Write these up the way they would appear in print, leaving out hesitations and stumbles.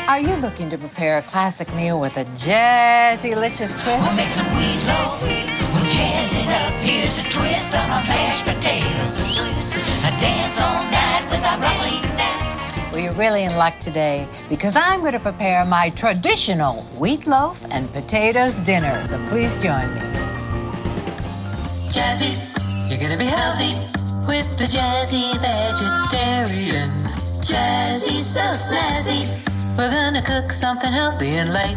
Are you looking to prepare a classic meal with a jazzy-licious twist? We'll make some meatloaf. We'll jazz it up. Here's a twist on our mashed potatoes. A dance all night with our broccoli stacks. Well, you're really in luck today because I'm going to prepare my traditional wheat loaf and potatoes dinner. So please join me. Jazzy, you're gonna be healthy with the jazzy vegetarian. Jazzy, so snazzy. We're gonna cook something healthy and light.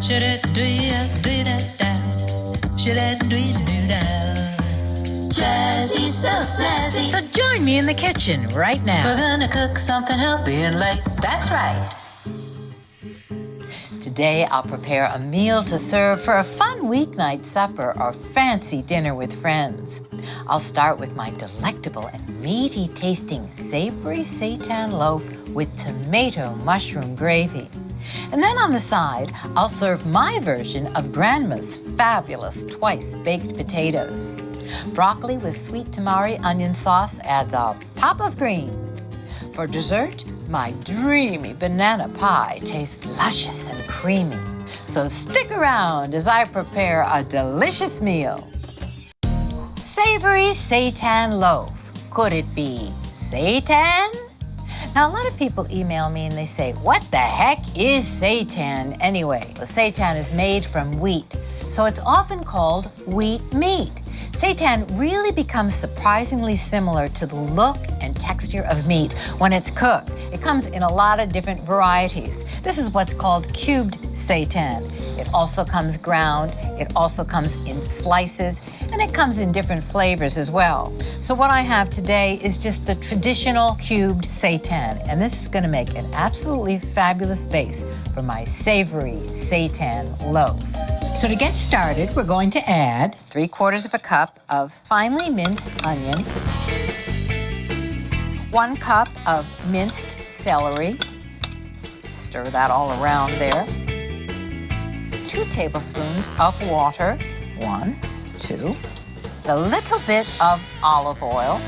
Jazzy, so snazzy. So join me in the kitchen right now. We're gonna cook something healthy and light. That's right. Today, I'll prepare a meal to serve for a fun weeknight supper or fancy dinner with friends. I'll start with my delectable and meaty-tasting Savory Seitan Loaf with tomato mushroom gravy. And then on the side, I'll serve my version of Grandma's fabulous twice-baked potatoes. Broccoli with sweet Tamari-Onion Sauce adds a pop of green. For dessert, my Dreamy Banana Pie tastes luscious and creamy. So stick around as I prepare a delicious meal. Savory Seitan Loaf. Could it be seitan? Now, a lot of people email me and they say, what the heck is seitan anyway? Well, seitan is made from wheat, so it's often called wheat meat. Seitan really becomes surprisingly similar to the look and texture of meat when it's cooked. It comes in a lot of different varieties. This is what's called cubed seitan. It also comes ground, it also comes in slices, and it comes in different flavors as well. So what I have today is just the traditional cubed seitan, and this is gonna make an absolutely fabulous base for my savory seitan loaf. So to get started, we're going to add 3/4 cup of finely minced onion, 1 cup of minced celery, stir that all around there, 2 tablespoons of water, 1, 2, a little bit of olive oil,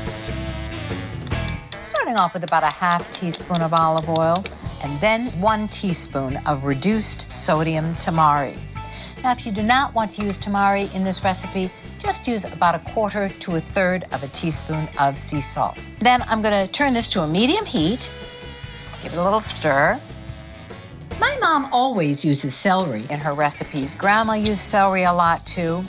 starting off with about a 1/2 teaspoon of olive oil, and then 1 teaspoon of reduced sodium tamari. Now, if you do not want to use tamari in this recipe, just use about 1/4 to 1/3 of a teaspoon of sea salt. Then I'm going to turn this to a medium heat, give it a little stir. My mom always uses celery in her recipes. Grandma used celery a lot too.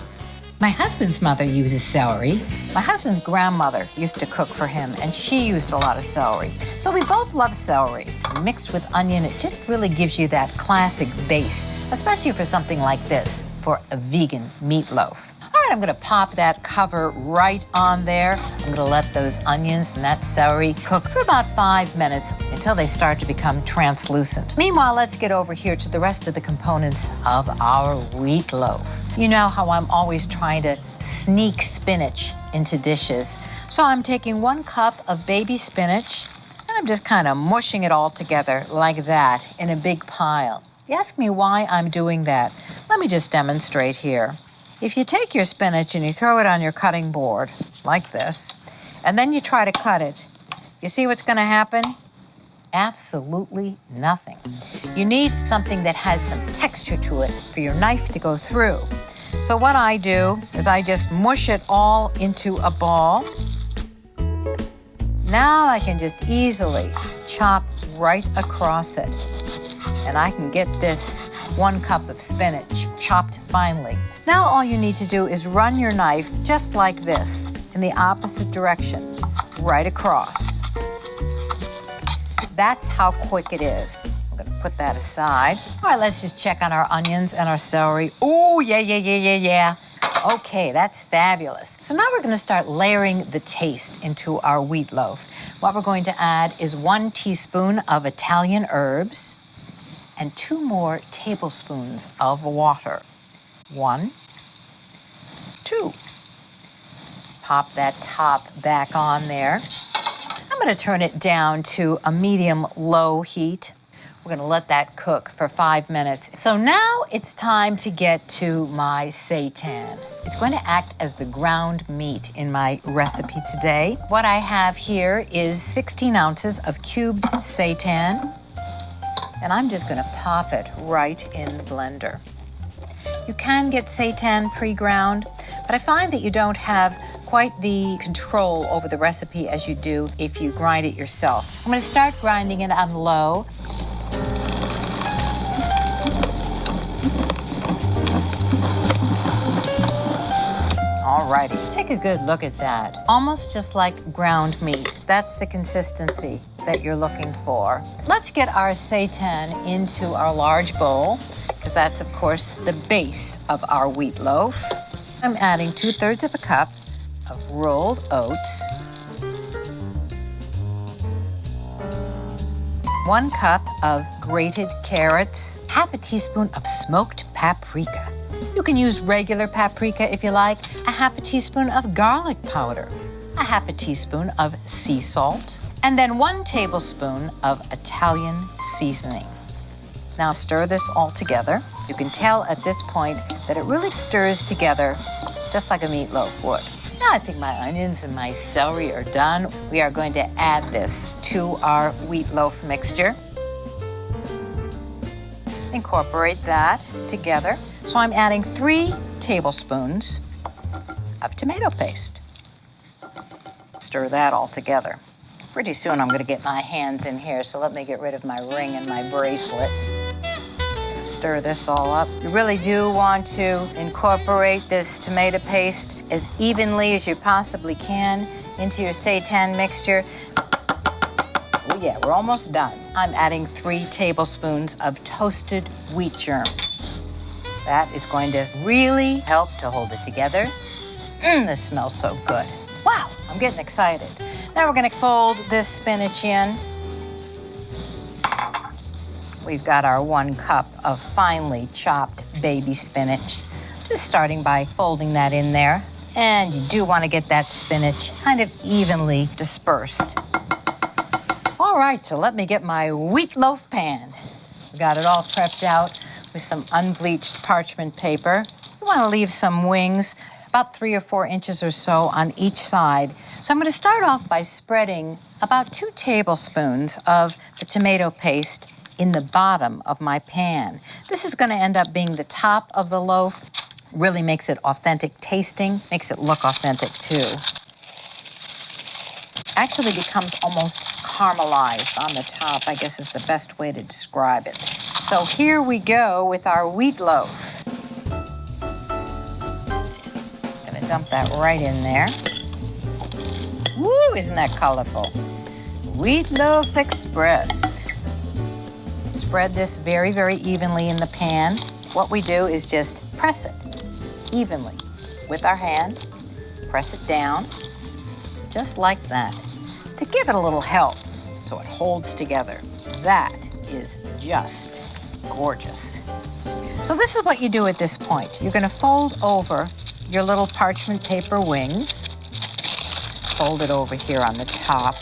My husband's mother uses celery. My husband's grandmother used to cook for him, and she used a lot of celery. So we both love celery. Mixed with onion, it just really gives you that classic base, especially for something like this, for a vegan meatloaf. All right, I'm gonna pop that cover right on there. I'm gonna let those onions and that celery cook for about 5 minutes until they start to become translucent. Meanwhile, let's get over here to the rest of the components of our wheat loaf. You know how I'm always trying to sneak spinach into dishes. So I'm taking 1 cup of baby spinach, and I'm just kind of mushing it all together like that in a big pile. You ask me why I'm doing that. Let me just demonstrate here. If you take your spinach and you throw it on your cutting board, like this, and then you try to cut it, you see what's gonna happen? Absolutely nothing. You need something that has some texture to it for your knife to go through. So what I do is I just mush it all into a ball. Now I can just easily chop right across it. And I can get this 1 cup of spinach chopped finely. Now all you need to do is run your knife just like this in the opposite direction, right across. That's how quick it is. I'm gonna put that aside. All right, let's just check on our onions and our celery. Oh, yeah. Okay, that's fabulous. So now we're gonna start layering the taste into our wheat loaf. What we're going to add is 1 teaspoon of Italian herbs and 2 more tablespoons of water. 1, 2. Pop that top back on there. I'm gonna turn it down to a medium-low heat. We're gonna let that cook for 5 minutes. So now it's time to get to my seitan. It's going to act as the ground meat in my recipe today. What I have here is 16 ounces of cubed seitan, And I'm just gonna pop it right in the blender. You can get seitan pre-ground, but I find that you don't have quite the control over the recipe as you do if you grind it yourself. I'm gonna start grinding it on low. Alrighty, take a good look at that. Almost just like ground meat. That's the consistency that you're looking for. Let's get our seitan into our large bowl, because that's, of course, the base of our wheat loaf. I'm adding 2/3 of a cup of rolled oats, 1 cup of grated carrots, half a teaspoon of smoked paprika. You can use regular paprika if you like, a half a teaspoon of garlic powder, a half a teaspoon of sea salt, and then 1 tablespoon of Italian seasoning. Now stir this all together. You can tell at this point that it really stirs together just like a meatloaf would. Now I think my onions and my celery are done. We are going to add this to our wheat loaf mixture. Incorporate that together. So I'm adding 3 tablespoons of tomato paste. Stir that all together. Pretty soon I'm gonna get my hands in here, so let me get rid of my ring and my bracelet. Stir this all up. You really do want to incorporate this tomato paste as evenly as you possibly can into your seitan mixture. Oh yeah, we're almost done. I'm adding 3 tablespoons of toasted wheat germ. That is going to really help to hold it together. This smells so good. Wow, I'm getting excited. Now we're gonna fold this spinach in. We've got our 1 cup of finely chopped baby spinach. Just starting by folding that in there. And you do want to get that spinach kind of evenly dispersed. All right, so let me get my wheat loaf pan. We got it all prepped out with some unbleached parchment paper. You want to leave some wings, about 3 or 4 inches or so on each side. So I'm going to start off by spreading about 2 tablespoons of the tomato paste in the bottom of my pan. This is going to end up being the top of the loaf. Really makes it authentic tasting, makes it look authentic too. Actually becomes almost caramelized on the top, I guess is the best way to describe it. So here we go with our wheat loaf. Gonna dump that right in there. Woo, isn't that colorful? Wheat Loaf Express. Spread this very, very evenly in the pan. What we do is just press it evenly with our hand. Press it down, just like that, to give it a little help so it holds together. That is just gorgeous. So this is what you do at this point. You're gonna fold over your little parchment paper wings. Fold it over here on the top.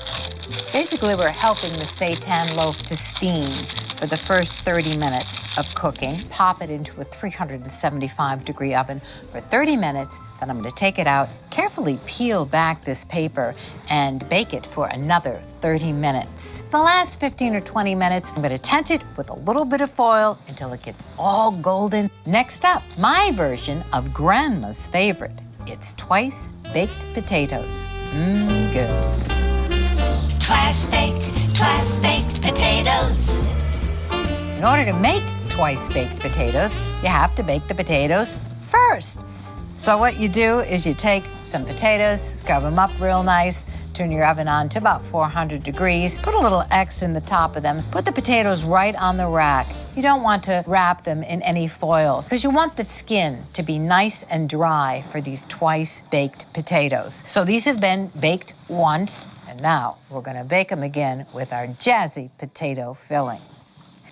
Basically, we're helping the seitan loaf to steam for the first 30 minutes of cooking. Pop it into a 375-degree oven for 30 minutes. Then I'm going to take it out, carefully peel back this paper, and bake it for another 30 minutes. The last 15 or 20 minutes, I'm going to tent it with a little bit of foil until it gets all golden. Next up, my version of Grandma's favorite. It's twice-baked potatoes. Good. Twice-baked potatoes. In order to make twice-baked potatoes, you have to bake the potatoes first. So what you do is you take some potatoes, scrub them up real nice, turn your oven on to about 400 degrees, put a little X in the top of them, put the potatoes right on the rack. You don't want to wrap them in any foil because you want the skin to be nice and dry for these twice-baked potatoes. So these have been baked once, and now we're going to bake them again with our jazzy potato filling.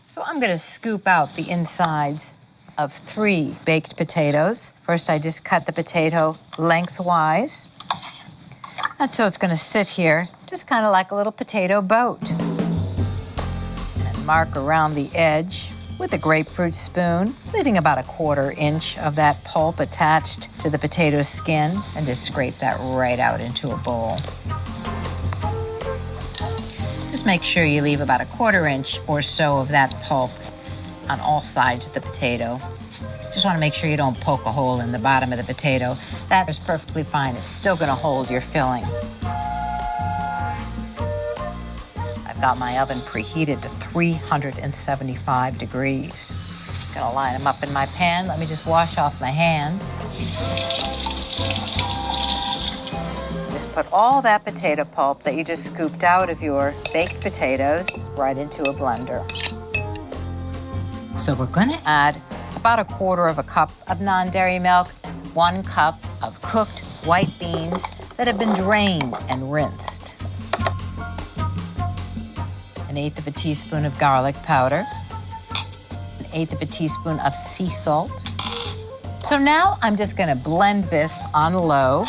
So I'm going to scoop out the insides of 3 baked potatoes. First, I just cut the potato lengthwise. And so it's going to sit here just kind of like a little potato boat. And mark around the edge with a grapefruit spoon, leaving about a 1/4 inch of that pulp attached to the potato skin, and just scrape that right out into a bowl. Just make sure you leave about 1/4 inch or so of that pulp on all sides of the potato. Just want to make sure you don't poke a hole in the bottom of the potato. That is perfectly fine. It's still going to hold your filling. I've got my oven preheated to 375 degrees. I'm going to line them up in my pan. Let me just wash off my hands. Just put all that potato pulp that you just scooped out of your baked potatoes right into a blender. So we're going to add about 1/4 cup of non-dairy milk, 1 cup of cooked white beans that have been drained and rinsed, 1/8 teaspoon of garlic powder, 1/8 teaspoon of sea salt. So now I'm just going to blend this on low.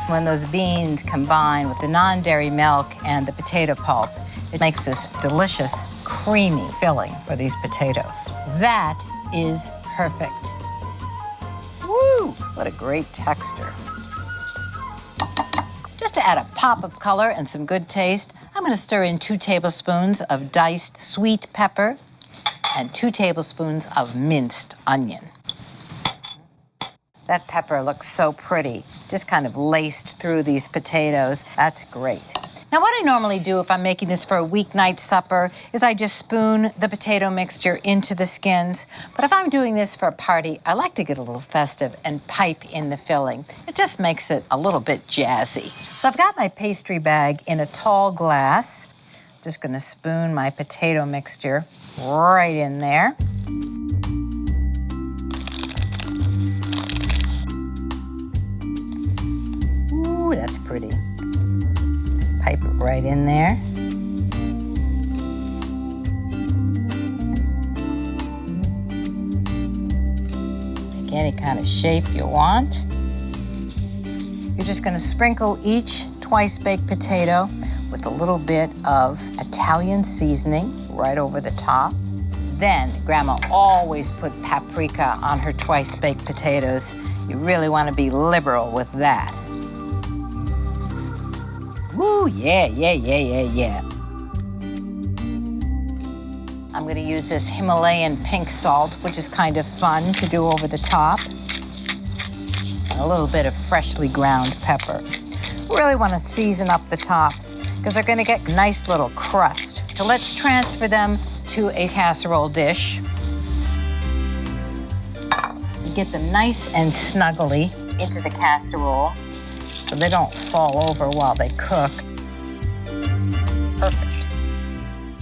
When those beans combine with the non-dairy milk and the potato pulp, it makes this delicious, creamy filling for these potatoes. That is perfect. Woo! What a great texture. Just to add a pop of color and some good taste, I'm going to stir in 2 tablespoons of diced sweet pepper and 2 tablespoons of minced onion. That pepper looks so pretty, just kind of laced through these potatoes. That's great. Now, what I normally do if I'm making this for a weeknight supper is I just spoon the potato mixture into the skins. But if I'm doing this for a party, I like to get a little festive and pipe in the filling. It just makes it a little bit jazzy. So I've got my pastry bag in a tall glass. Just gonna spoon my potato mixture right in there. Ooh, that's pretty. Pipe it right in there. Take any kind of shape you want. You're just going to sprinkle each twice-baked potato with a little bit of Italian seasoning right over the top. Then, Grandma always put paprika on her twice-baked potatoes. You really want to be liberal with that. Woo, yeah. I'm going to use this Himalayan pink salt, which is kind of fun to do over the top. And a little bit of freshly ground pepper. Really want to season up the tops because they're going to get a nice little crust. So let's transfer them to a casserole dish. Get them nice and snuggly into the casserole so they don't fall over while they cook. Perfect.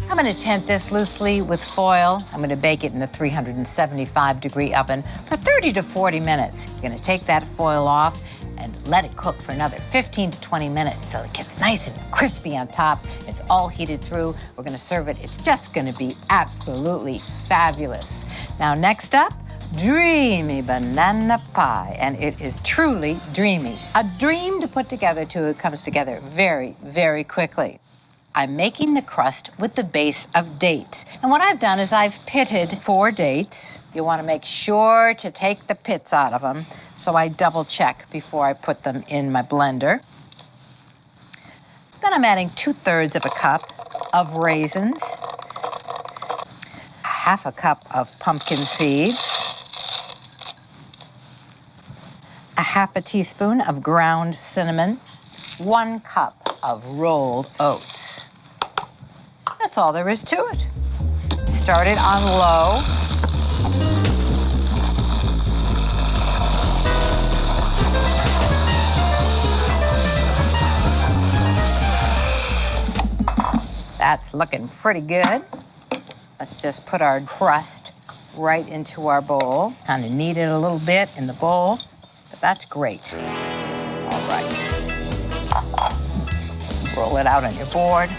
I'm going to tent this loosely with foil. I'm going to bake it in a 375-degree oven for 30 to 40 minutes. You're going to take that foil off and let it cook for another 15 to 20 minutes till it gets nice and crispy on top. It's all heated through. We're going to serve it. It's just going to be absolutely fabulous. Now, next up, Dreamy Banana Pie, and it is truly dreamy. A dream to put together, too. It comes together very, very quickly. I'm making the crust with the base of dates. And what I've done is I've pitted 4 dates. You want to make sure to take the pits out of them, so I double check before I put them in my blender. Then I'm adding 2/3 of a cup of raisins, 1/2 cup of pumpkin seeds, 1/2 teaspoon of ground cinnamon, 1 cup of rolled oats. That's all there is to it. Start it on low. That's looking pretty good. Let's just put our crust right into our bowl. Kind of knead it a little bit in the bowl, but that's great. All right. Roll it out on your board.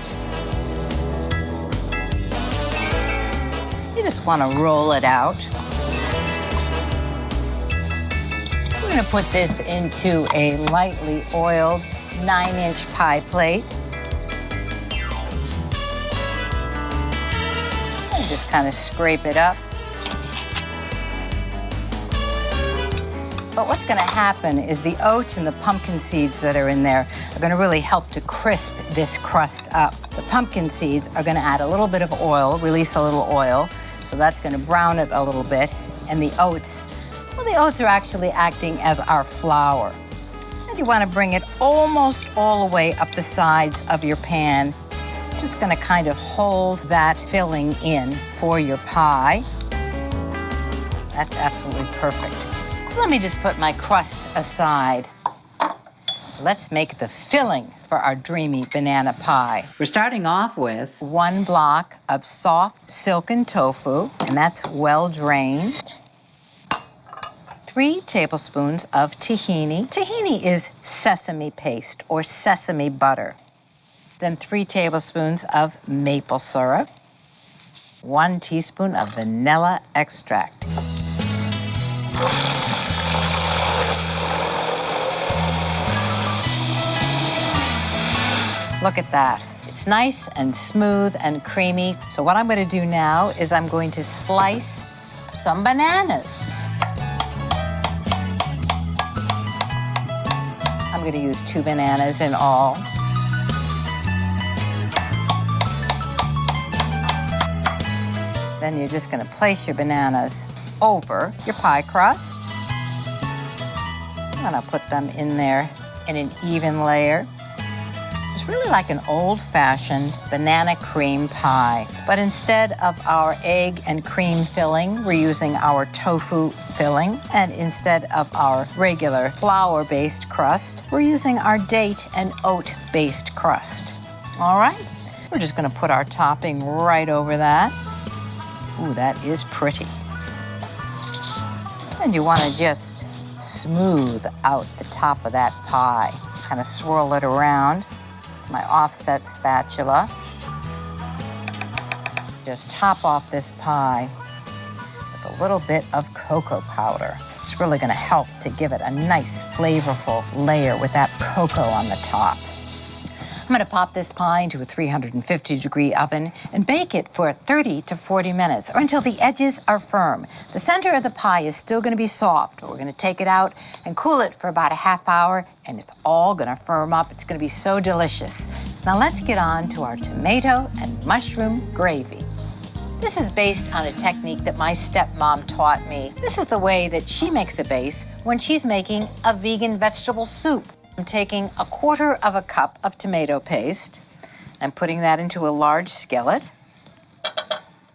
You just want to roll it out. We're going to put this into a lightly oiled 9-inch pie plate. And just kind of scrape it up. But what's gonna happen is the oats and the pumpkin seeds that are in there are gonna really help to crisp this crust up. The pumpkin seeds are gonna add a little bit of oil, release a little oil, so that's gonna brown it a little bit. And the oats, well, the oats are actually acting as our flour. And you wanna bring it almost all the way up the sides of your pan. Just gonna kind of hold that filling in for your pie. That's absolutely perfect. So let me just put my crust aside. Let's make the filling for our dreamy banana pie. We're starting off with 1 block of soft silken tofu, and that's well drained. 3 tablespoons of tahini. Tahini is sesame paste or sesame butter. Then 3 tablespoons of maple syrup. 1 teaspoon of vanilla extract. Look at that. It's nice and smooth and creamy. So what I'm going to do now is I'm going to slice some bananas. I'm going to use 2 bananas in all. Then you're just going to place your bananas over your pie crust. I'm going to put them in there in an even layer. It's really like an old-fashioned banana cream pie. But instead of our egg and cream filling, we're using our tofu filling. And instead of our regular flour-based crust, we're using our date and oat-based crust. All right? We're just gonna put our topping right over that. Ooh, that is pretty. And you wanna just smooth out the top of that pie. Kind of swirl it around. My offset spatula. Just top off this pie with a little bit of cocoa powder. It's really gonna help to give it a nice flavorful layer with that cocoa on the top. I'm gonna pop this pie into a 350-degree oven and bake it for 30 to 40 minutes or until the edges are firm. The center of the pie is still gonna be soft. We're gonna take it out and cool it for about a half hour and it's all gonna firm up. It's gonna be so delicious. Now let's get on to our tomato and mushroom gravy. This is based on a technique that my stepmom taught me. This is the way that she makes a base when she's making a vegan vegetable soup. I'm taking 1/4 cup of tomato paste and putting that into a large skillet.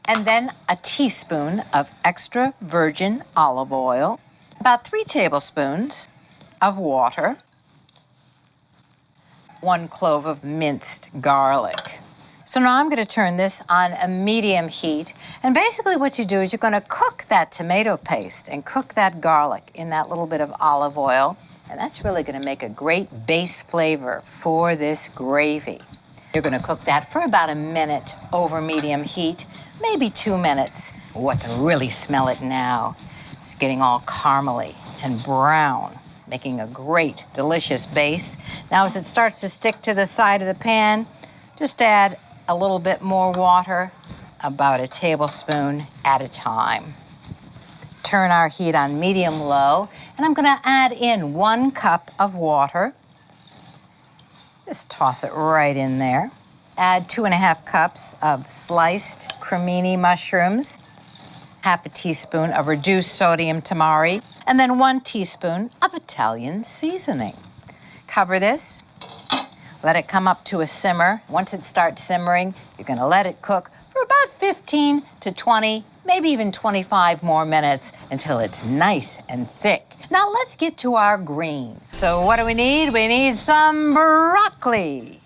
And then a teaspoon of extra virgin olive oil, about 3 tablespoons of water, 1 clove of minced garlic. So now I'm gonna turn this on a medium heat. And basically what you do is you're gonna cook that tomato paste and cook that garlic in that little bit of olive oil. And that's really gonna make a great base flavor for this gravy. You're gonna cook that for about a minute over medium heat, maybe 2 minutes. Oh, I can really smell it now. It's getting all caramely and brown, making a great, delicious base. Now, as it starts to stick to the side of the pan, just add a little bit more water, about a tablespoon at a time. Turn our heat on medium-low, and I'm gonna add in 1 cup of water. Just toss it right in there. Add 2½ cups of sliced cremini mushrooms, 1/2 teaspoon of reduced sodium tamari, and then 1 teaspoon of Italian seasoning. Cover this, let it come up to a simmer. Once it starts simmering, you're gonna let it cook for about 15 to 20, maybe even 25 more minutes until it's nice and thick. Now let's get to our green. So what do we need? We need some broccoli.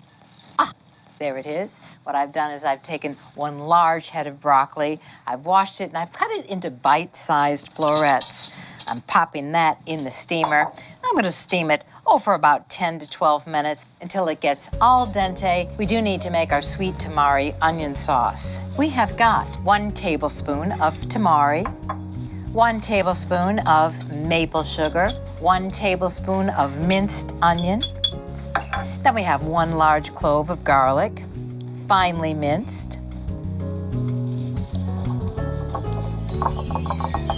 There it is. What I've done is I've taken 1 large head of broccoli, I've washed it, and I've cut it into bite-sized florets. I'm popping that in the steamer. I'm gonna steam it for about 10 to 12 minutes until it gets al dente. We do need to make our sweet Tamari-Onion Sauce. We have got 1 tablespoon of tamari, 1 tablespoon of maple sugar, 1 tablespoon of minced onion. Then we have 1 large clove of garlic, finely minced.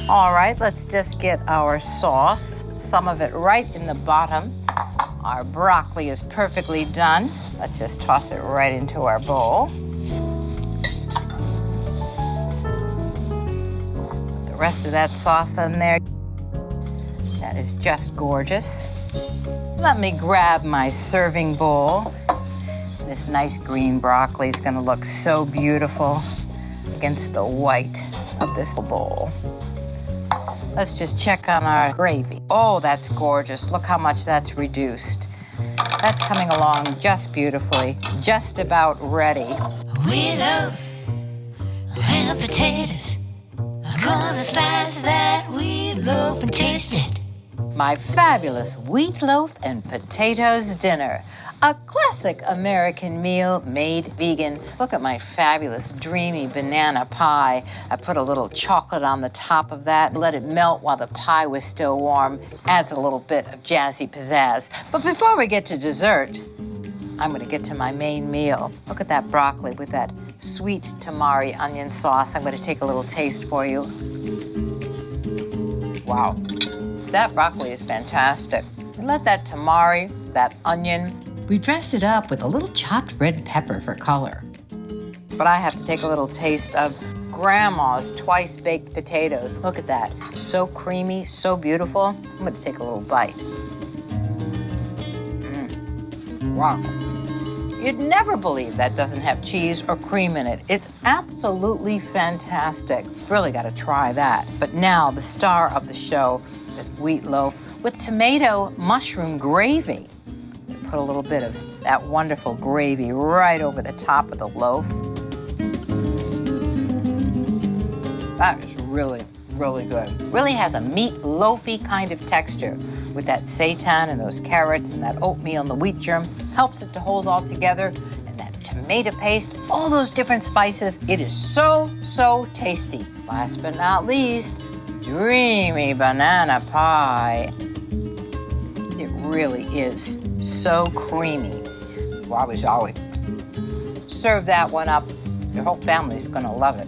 All right, let's just get our sauce some of it right in the bottom. Our broccoli is perfectly done. Let's just toss it right into our bowl. Put the rest of that sauce in there. That is just gorgeous. Let me grab my serving bowl. This nice green broccoli is gonna look so beautiful against the white of this bowl. Let's just check on our gravy. Oh, that's gorgeous. Look how much that's reduced. That's coming along just beautifully, just about ready. We love and potatoes. I'm gonna slice that wheat loaf and taste it. My fabulous wheat loaf and potatoes dinner. A classic American meal made vegan. Look at my fabulous Dreamy Banana Pie. I put a little chocolate on the top of that and let it melt while the pie was still warm. Adds a little bit of jazzy pizzazz. But before we get to dessert, I'm gonna get to my main meal. Look at that broccoli with that sweet Tamari-Onion Sauce. I'm gonna take a little taste for you. Wow, that broccoli is fantastic. Let that tamari, that onion, we dressed it up with a little chopped red pepper for color. But I have to take a little taste of Grandma's twice-baked potatoes. Look at that, so creamy, so beautiful. I'm gonna take a little bite. Wow. You'd never believe that doesn't have cheese or cream in it. It's absolutely fantastic. Really gotta try that. But now the star of the show is wheat loaf with tomato mushroom gravy. Put a little bit of that wonderful gravy right over the top of the loaf. That is really, really good. Really has a meatloafy kind of texture with that seitan and those carrots and that oatmeal and the wheat germ. Helps it to hold all together. And that tomato paste, all those different spices. It is so, so tasty. Last but not least, Dreamy Banana Pie. It really is so creamy. Wowie zowie. Serve that one up. Your whole family's gonna love it.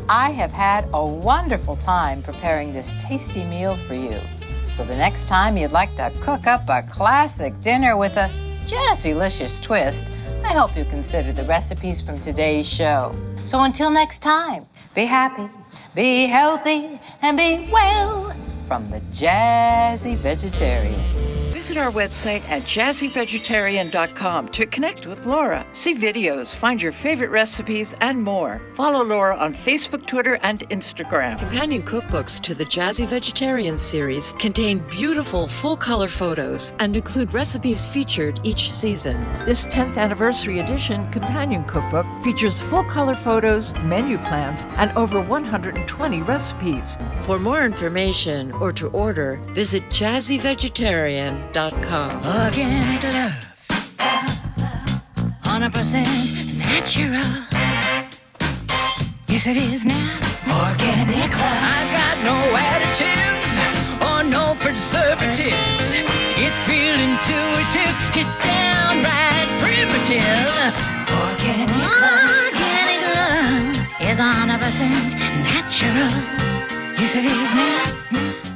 I have had a wonderful time preparing this tasty meal for you. So the next time you'd like to cook up a classic dinner with a jazzy-licious twist, I hope you consider the recipes from today's show. So until next time, be happy, be healthy, and be well from the Jazzy Vegetarian. Visit our website at jazzyvegetarian.com to connect with Laura, see videos, find your favorite recipes, and more. Follow Laura on Facebook, Twitter, and Instagram. Companion cookbooks to the Jazzy Vegetarian series contain beautiful full-color photos and include recipes featured each season. This 10th anniversary edition companion cookbook features full-color photos, menu plans, and over 120 recipes. For more information or to order, visit jazzyvegetarian.com. Organic love, 100% natural. Yes, it is now. Organic love. I've got no additives or no preservatives. It's real intuitive. It's downright primitive. Organic love is 100% natural. Yes, it is now.